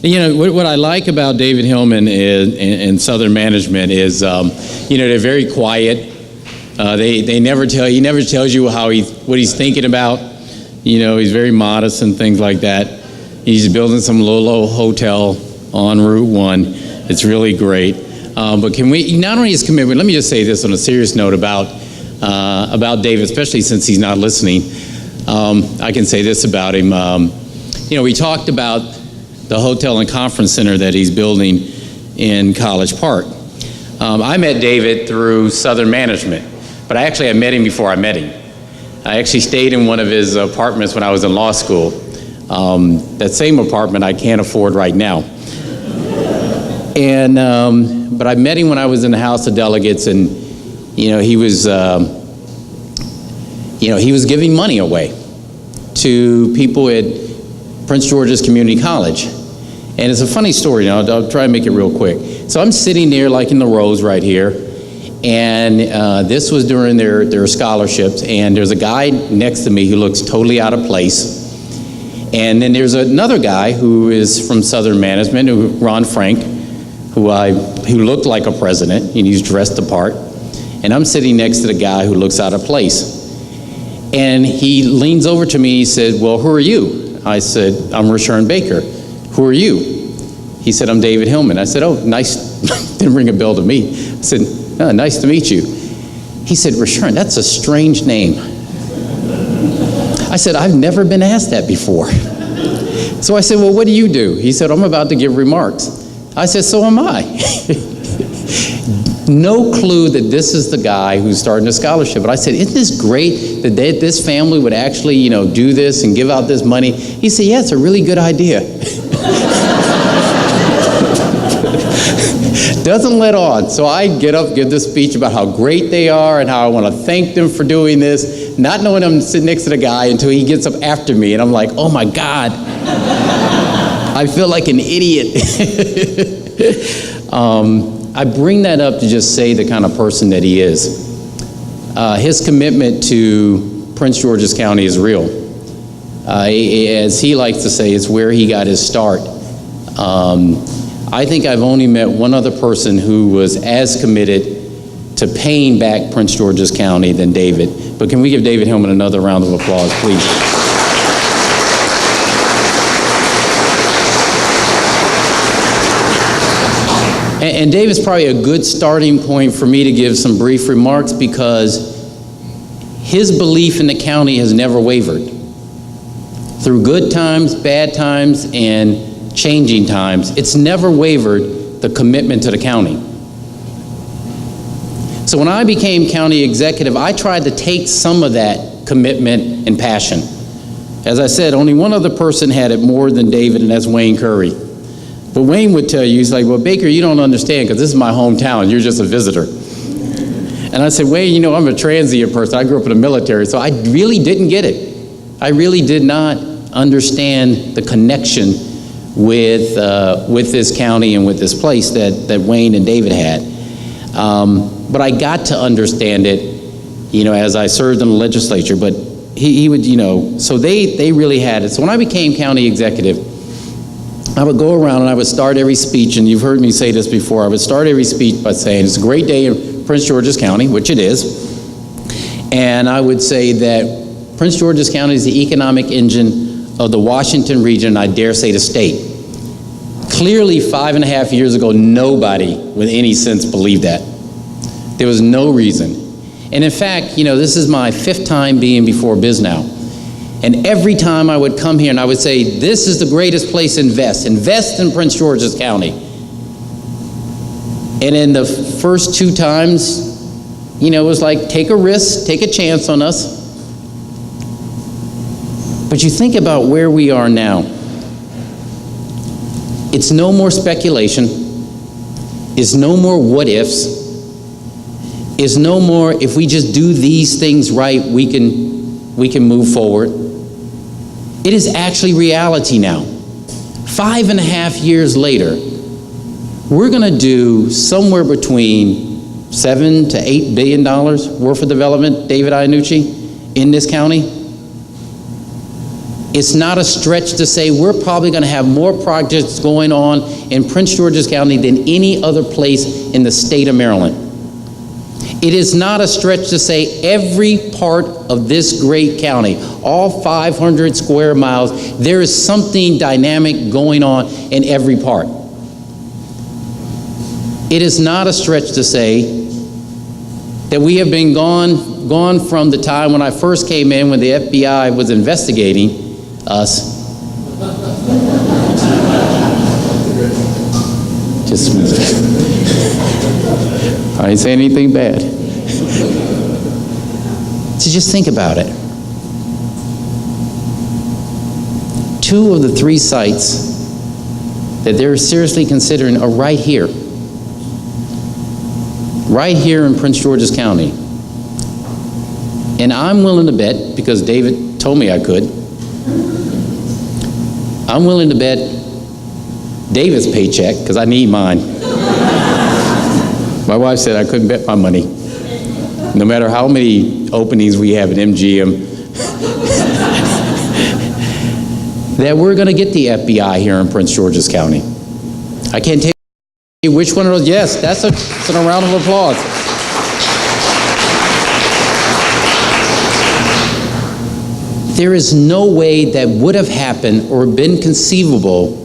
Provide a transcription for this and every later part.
You know, what I like about David Hillman and Southern Management is, you know, they're very quiet. They never he never tells you what he's thinking about. You know, he's very modest and things like that. He's building some low hotel on Route 1. It's really great. But can we, not only his commitment, let me just say this on a serious note about David, especially since he's not listening. I can say this about him. You know, we talked about the hotel and conference center that he's building in College Park. I met David through Southern Management, but I had met him before I met him. I actually stayed in one of his apartments when I was in law school. That same apartment I can't afford right now. And but I met him when I was in the House of Delegates, and you know, he was giving money away to people at Prince George's Community College. And it's a funny story. Now I'll try and make it real quick. So I'm sitting there like in the rows right here, and this was during their scholarships, and there's a guy next to me who looks totally out of place. And then there's another guy who is from Southern Management, Ron Frank, who looked like a president, and he's dressed the part. And I'm sitting next to the guy who looks out of place. And he leans over to me, he said, "Well, who are you?" I said, "I'm Rashawn Baker." "Who are you?" He said, "I'm David Hillman." I said, "Oh, nice." Didn't ring a bell to me. I said, "Oh, nice to meet you." He said, "Rashawn, that's a strange name." I said, "I've never been asked that before." So I said, "Well, what do you do?" He said, "I'm about to give remarks." I said, "So am I." No clue that this is the guy who's starting a scholarship. But I said, "Isn't this great that this family would actually, you know, do this and give out this money?" He said, "Yeah, it's a really good idea." Doesn't let on. So I get up, give this speech about how great they are and how I want to thank them for doing this, not knowing I'm sitting next to the guy until he gets up after me, and I'm like, oh my God, I feel like an idiot. I bring that up to just say the kind of person that he is. His commitment to Prince George's County is real. As he likes to say, it's where he got his start. I think I've only met one other person who was as committed to paying back Prince George's County than David. But can we give David Hillman another round of applause, please? And David's probably a good starting point for me to give some brief remarks, because his belief in the county has never wavered. Through good times, bad times, and changing times, it's never wavered, the commitment to the county. So when I became county executive, I tried to take some of that commitment and passion. As I said, only one other person had it more than David, and that's Wayne Curry. But Wayne would tell you, he's like, "Well, Baker, you don't understand, because this is my hometown. You're just a visitor." And I said, "Wayne, you know, I'm a transient person. I grew up in the military, so I really didn't get it. I really did not understand the connection with this county and with this place that Wayne and David had. But I got to understand it, you know, as I served in the legislature. But he would, you know, so they really had it. So when I became county executive, I would go around and I would start every speech, and you've heard me say this before, I would start every speech by saying, "It's a great day in Prince George's County," which it is. And I would say that Prince George's County is the economic engine of the Washington region, and I dare say the state. Clearly, 5.5 years ago, nobody with any sense believed that. There was no reason. And in fact, you know, this is my 5th time being before Bisnow. And every time I would come here and I would say, "This is the greatest place to invest. Invest in Prince George's County." And in the first 2 times, you know, it was like, take a risk, take a chance on us. But you think about where we are now. It's no more speculation. It's no more what ifs. It's no more, if we just do these things right, we can move forward. It is actually reality now. 5.5 years later, we're going to do somewhere between $7 to $8 billion worth of development, David Iannucci, in this county. It's not a stretch to say we're probably going to have more projects going on in Prince George's County than any other place in the state of Maryland. It is not a stretch to say every part of this great county, all 500 square miles, there is something dynamic going on in every part. It is not a stretch to say that we have been gone from the time when I first came in, when the FBI was investigating us. Just I didn't say anything bad. So just think about it. 2 of the 3 sites that they're seriously considering are right here in Prince George's County. And I'm willing to bet, because David told me I could, I'm willing to bet David's paycheck, because I need mine. My wife said I couldn't bet my money. No matter how many openings we have at MGM, that we're going to get the FBI here in Prince George's County. I can't tell you which one of those. Yes, that's a round of applause. There is no way that would have happened or been conceivable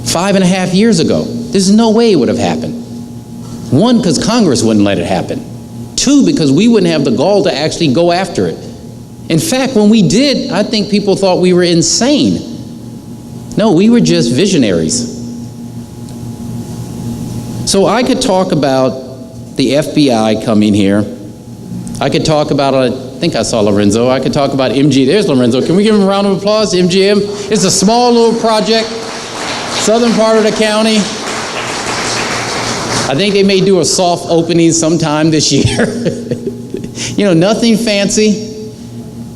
5.5 years ago. There's no way it would have happened. 1, because Congress wouldn't let it happen. 2, because we wouldn't have the gall to actually go after it. In fact, when we did, I think people thought we were insane. No, we were just visionaries. So I could talk about the FBI coming here. I could talk about, I think I saw Lorenzo. I could talk about MG. There's Lorenzo. Can we give him a round of applause? MGM. It's a small little project, southern part of the county. I think they may do a soft opening sometime this year. You know, nothing fancy.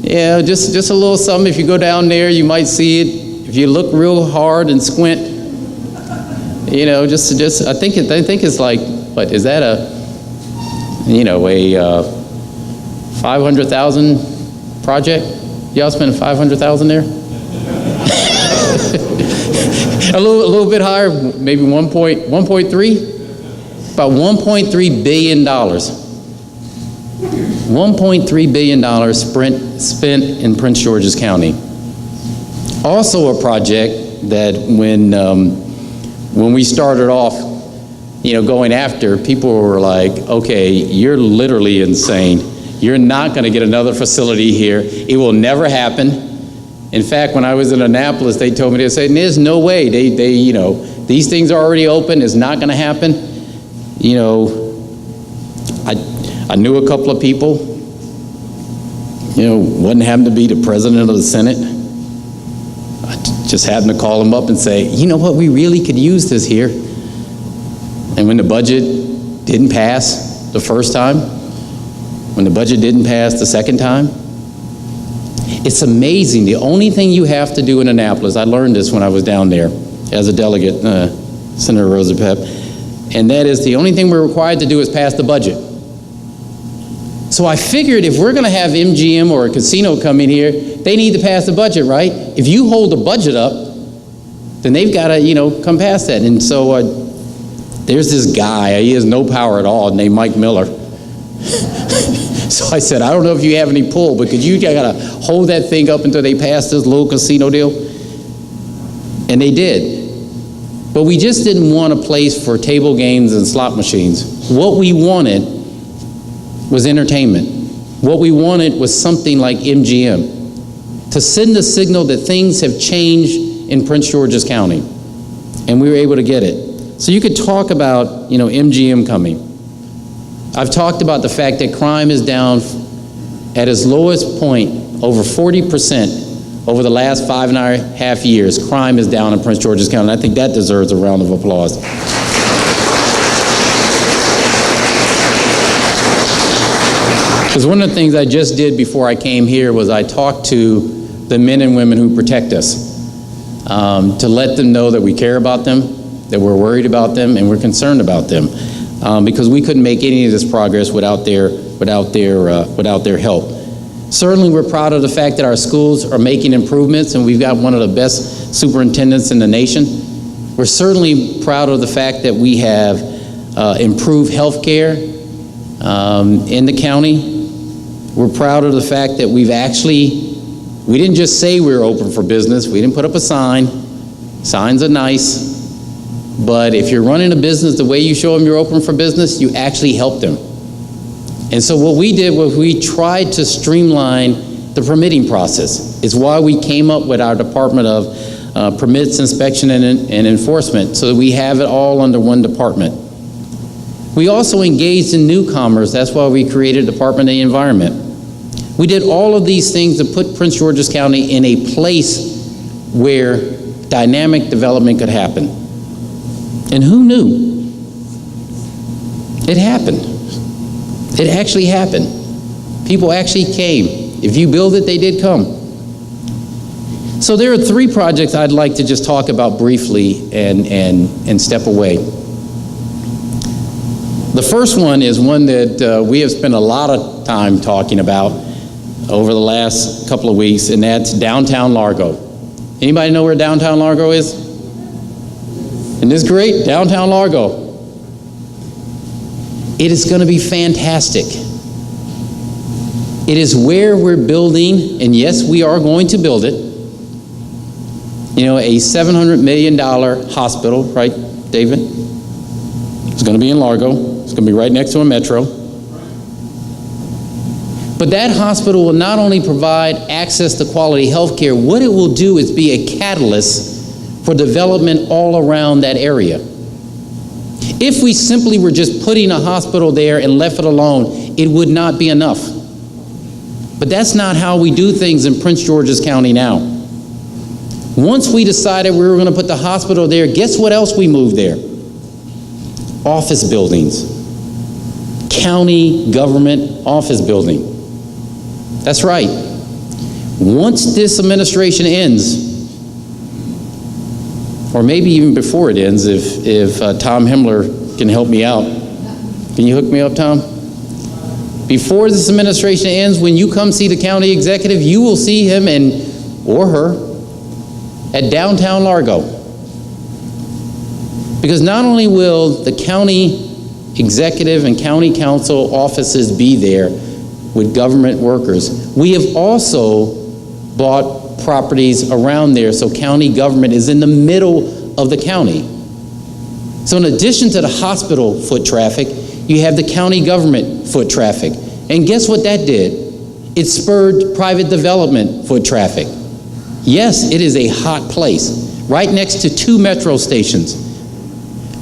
Yeah, just a little something. If you go down there, you might see it. If you look real hard and squint, you know, just I think it's like, what is that, a 500,000 project? Y'all spend 500,000 there? a little bit higher, maybe 1.3. About $1.3 billion. $1.3 billion spent in Prince George's County. Also a project that when we started off, going after, people were like, okay, you're literally insane. You're not going to get another facility here. It will never happen. In fact, when I was in Annapolis, they told me, they said, there's no way. These things are already open. It's not going to happen. I knew a couple of people, wouldn't happen to be the president of the Senate. I just happened to call him up and say, you know what, we really could use this here. And when the budget didn't pass the first time, when the budget didn't pass the second time, it's amazing. The only thing you have to do in Annapolis, I learned this when I was down there as a delegate, Senator Rosa Pep, and that is the only thing we're required to do is pass the budget. So I figured if we're going to have MGM or a casino come in here, they need to pass the budget, right? If you hold the budget up, then they've got to, come past that. And so there's this guy, he has no power at all, named Mike Miller. So I said, I don't know if you have any pull, but could you got to hold that thing up until they pass this little casino deal? And they did. But we just didn't want a place for table games and slot machines. What we wanted was entertainment. What we wanted was something like MGM, to send the signal that things have changed in Prince George's County. And we were able to get it. So you could talk about, MGM coming. I've talked about the fact that crime is down at its lowest point, over 40%. Over the last 5.5 years, crime is down in Prince George's County. And I think that deserves a round of applause. Because one of the things I just did before I came here was I talked to the men and women who protect us, to let them know that we care about them, that we're worried about them, and we're concerned about them, because we couldn't make any of this progress without their help. Certainly, we're proud of the fact that our schools are making improvements and we've got one of the best superintendents in the nation. We're certainly proud of the fact that we have improved health care in the county. We're proud of the fact that we didn't just say we were open for business. We didn't put up a sign. Signs are nice. But if you're running a business the way you show them you're open for business, you actually help them. And so what we did was we tried to streamline the permitting process. It's why we came up with our Department of Permits, Inspection, and Enforcement, so that we have it all under one department. We also engaged in newcomers. That's why we created Department of the Environment. We did all of these things to put Prince George's County in a place where dynamic development could happen. And who knew? It happened. It actually happened. People actually came. If you build it, they did come. So there are 3 projects I'd like to just talk about briefly and step away. The first one is one that we have spent a lot of time talking about over the last couple of weeks, and that's downtown Largo. Anybody know where downtown Largo is? Isn't this great? Downtown Largo. It is going to be fantastic. It is where we're building, and yes, we are going to build it, a $700 million hospital, right, David? It's going to be in Largo. It's going to be right next to a metro. But that hospital will not only provide access to quality health care, what it will do is be a catalyst for development all around that area. If we simply were just putting a hospital there and left it alone, it would not be enough. But that's not how we do things in Prince George's County now. Once we decided we were going to put the hospital there, guess what else we moved there? Office buildings. County government office building. That's right. Once this administration ends, or maybe even before it ends, if Tom Himmler can help me out. Can you hook me up, Tom? Before this administration ends, when you come see the county executive, you will see him or her at downtown Largo. Because not only will the county executive and county council offices be there with government workers, we have also bought properties around there, so county government is in the middle of the county. So in addition to the hospital foot traffic, you have the county government foot traffic. And guess what that did? It spurred private development foot traffic. Yes, it is a hot place, right next to 2 metro stations,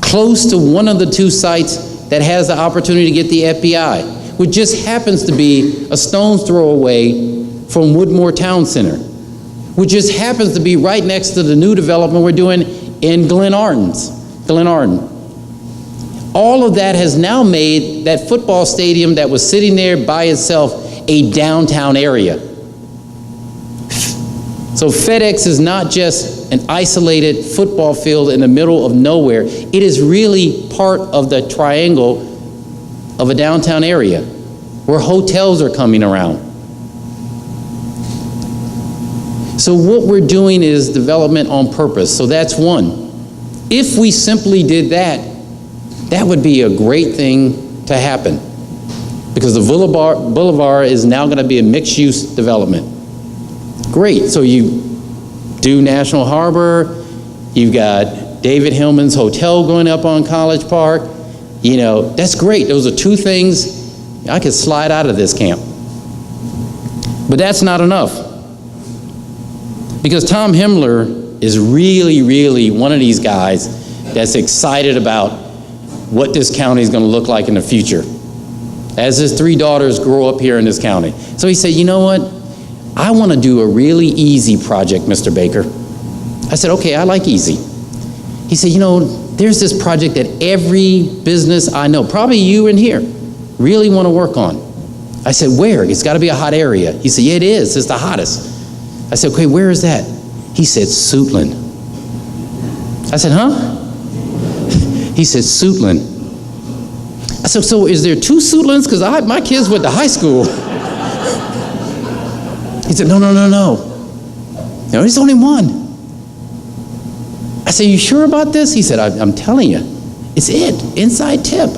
close to one of the 2 sites that has the opportunity to get the FBI, which just happens to be a stone's throw away from Woodmore Town Center, which just happens to be right next to the new development we're doing in Glen Arden. All of that has now made that football stadium that was sitting there by itself a downtown area. So FedEx is not just an isolated football field in the middle of nowhere. It is really part of the triangle of a downtown area where hotels are coming around. So what we're doing is development on purpose. So that's one. If we simply did that, that would be a great thing to happen, because the Boulevard is now going to be a mixed-use development. Great. So you do National Harbor, you've got David Hillman's hotel going up on College Park. That's great. Those are 2 things I could slide out of this camp. But that's not enough. Because Tom Himmler is really, really one of these guys that's excited about what this county is going to look like in the future as his 3 daughters grow up here in this county. So he said, you know what? I want to do a really easy project, Mr. Baker. I said, okay, I like easy. He said, there's this project that every business I know, probably you in here, really want to work on. I said, where? It's got to be a hot area. He said, yeah, it is. It's the hottest. I said, okay, where is that? He said, Suitland. I said, huh? He said, Suitland. I said, so is there 2 Suitlands? Because my kids went to high school. He said, no, no, no, no. No, there's only one. I said, you sure about this? He said, I'm telling you, it's it, inside tip.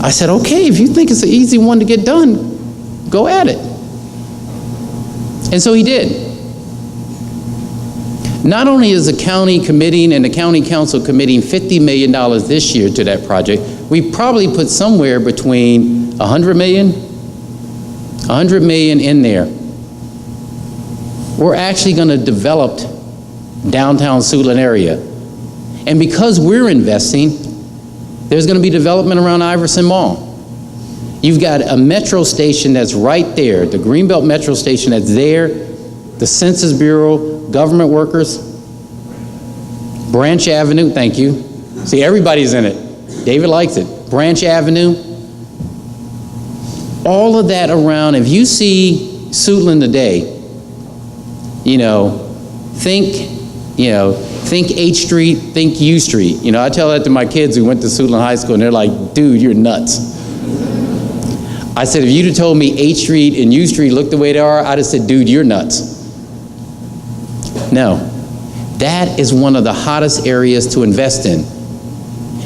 I said, okay, if you think it's an easy one to get done, go at it. And so he did. Not only is the county committing and the county council committing $50 million this year to that project, we probably put somewhere between $100 million in there. We're actually going to develop downtown Suitland area. And because we're investing, there's going to be development around Iverson Mall. You've got a metro station that's right there, the Greenbelt Metro Station that's there, the Census Bureau, government workers, Branch Avenue, thank you. See, everybody's in it. David likes it. Branch Avenue. All of that around. If you see Suitland today, think H Street, think U Street. I tell that to my kids who went to Suitland High School, and they're like, dude, you're nuts. I said, if you'd have told me H Street and U Street look the way they are, I'd have said, dude, you're nuts. No, that is one of the hottest areas to invest in.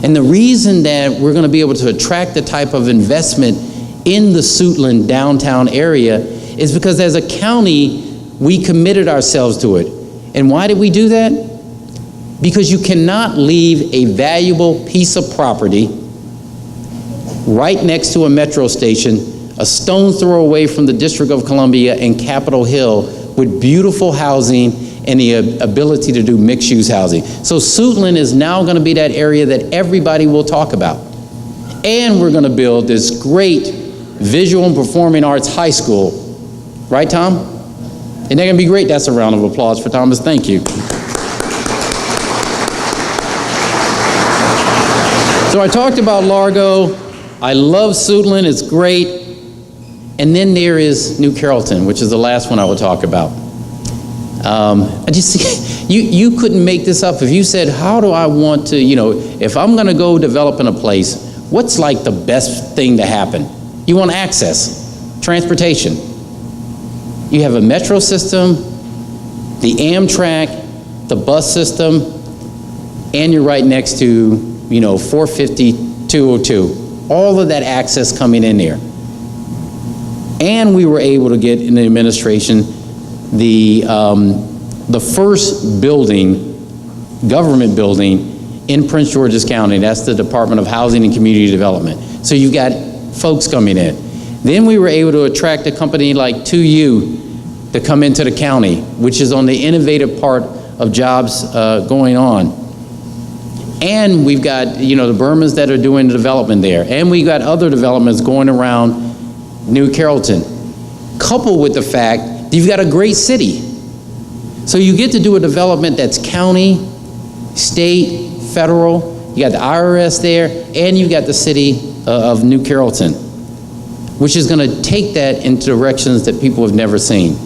And the reason that we're going to be able to attract the type of investment in the Suitland downtown area is because as a county, we committed ourselves to it. And why did we do that? Because you cannot leave a valuable piece of property right next to a metro station, a stone's throw away from the District of Columbia and Capitol Hill, with beautiful housing and the ability to do mixed-use housing. So Suitland is now going to be that area that everybody will talk about. And we're going to build this great visual and performing arts high school. Right, Tom? Isn't that going to be great? That's a round of applause for Thomas. Thank you. So I talked about Largo. I love Suitland. It's great. And then there is New Carrollton, which is the last one I will talk about. You couldn't make this up. If you said, how do I want to, if I'm going to go develop in a place, what's like the best thing to happen? You want access, transportation. You have a metro system, the Amtrak, the bus system, and you're right next to, 450, 202. All of that access coming in there. And we were able to get in the administration the first building, government building in Prince George's County. That's the Department of Housing and Community Development. So you've got folks coming in. Then we were able to attract a company like 2U to come into the county, which is on the innovative part of jobs going on. And we've got, the Burmans that are doing the development there. And we've got other developments going around New Carrollton, coupled with the fact that you've got a great city. So you get to do a development that's county, state, federal. You got the IRS there, and you've got the city of New Carrollton, which is going to take that into directions that people have never seen.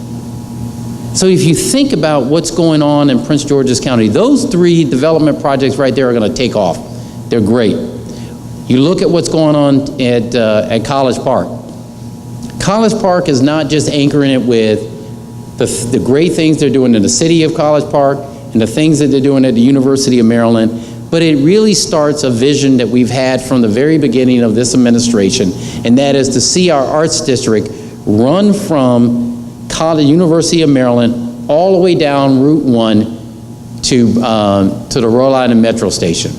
So if you think about what's going on in Prince George's County, those 3 development projects right there are going to take off. They're great. You look at what's going on at College Park. College Park is not just anchoring it with the great things they're doing in the city of College Park and the things that they're doing at the University of Maryland, but it really starts a vision that we've had from the very beginning of this administration, and that is to see our arts district run from University of Maryland all the way down Route 1 to the Rhode Island Metro Station.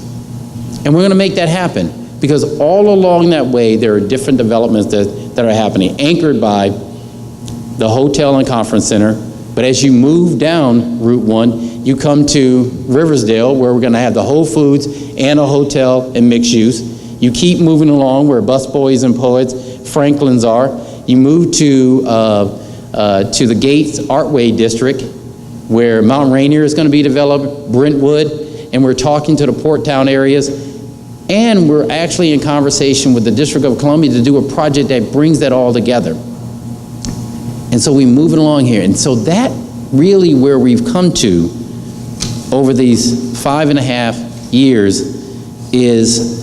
And we're going to make that happen because all along that way there are different developments that are happening, anchored by the hotel and conference center. But as you move down Route 1, you come to Riversdale, where we're going to have the Whole Foods and a hotel and mixed use. You keep moving along where Busboys and Poets, Franklin's are. You move to the Gates Artway District, where Mount Rainier is going to be developed, Brentwood, and we're talking to the Port Town areas. And we're actually in conversation with the District of Columbia to do a project that brings that all together. And so we move it along here. And so that really where we've come to over these 5.5 years is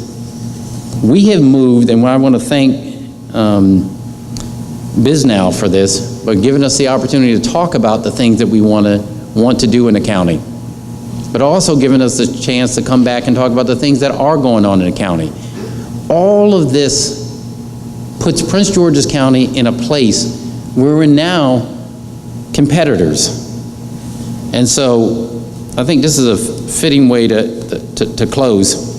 we have moved, and I want to thank Bisnow for this, but giving us the opportunity to talk about the things that we want to do in the county, but also giving us the chance to come back and talk about the things that are going on in the county. All of this puts Prince George's County in a place where we're now competitors. And so I think this is a fitting way to close.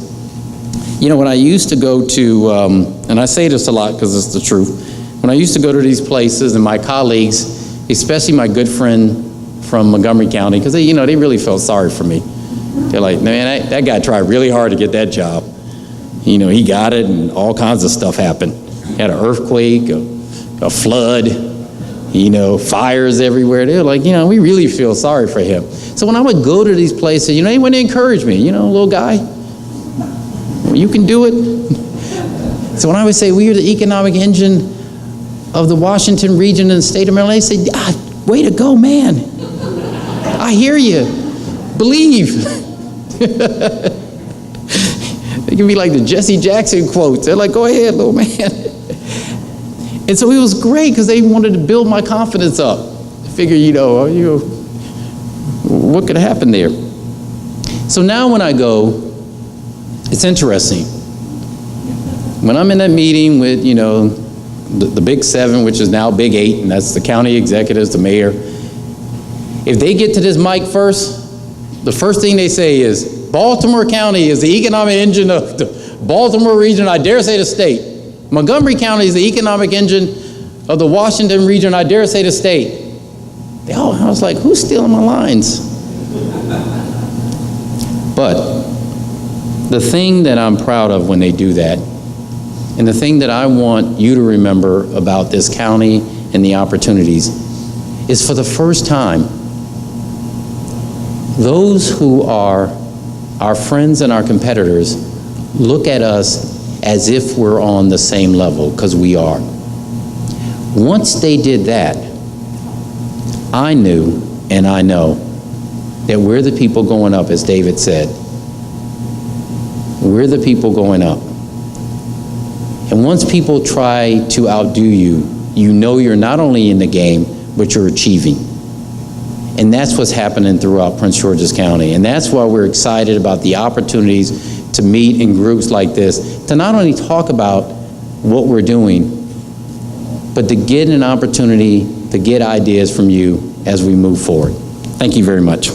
You know, when I used to go to, and I say this a lot because it's the truth, when I used to go to these places and my colleagues, especially my good friend from Montgomery County, because they really felt sorry for me. They're like, man, that guy tried really hard to get that job. He got it and all kinds of stuff happened. Had an earthquake, a flood, fires everywhere. They're like, we really feel sorry for him. So when I would go to these places, they wouldn't encourage me, little guy, well, you can do it. So when I would say we are the economic engine of the Washington region and the state of Maryland, they say, way to go, man. I hear you. Believe. It can be like the Jesse Jackson quotes. They're like, go ahead, little man. And so it was great because they wanted to build my confidence up. Figure, what could happen there? So now when I go, it's interesting. When I'm in that meeting with, the Big Seven, which is now Big Eight, and that's the county executives, the mayor, if they get to this mic first, the first thing they say is, Baltimore County is the economic engine of the Baltimore region, I dare say the state. Montgomery County is the economic engine of the Washington region, I dare say the state. I was like, who's stealing my lines? But the thing that I'm proud of when they do that, and the thing that I want you to remember about this county and the opportunities, is for the first time, those who are our friends and our competitors look at us as if we're on the same level, because we are. Once they did that, I knew and I know that we're the people going up, as David said. We're the people going up. And once people try to outdo you, you're not only in the game, but you're achieving. And that's what's happening throughout Prince George's County. And that's why we're excited about the opportunities to meet in groups like this, to not only talk about what we're doing, but to get an opportunity to get ideas from you as we move forward. Thank you very much.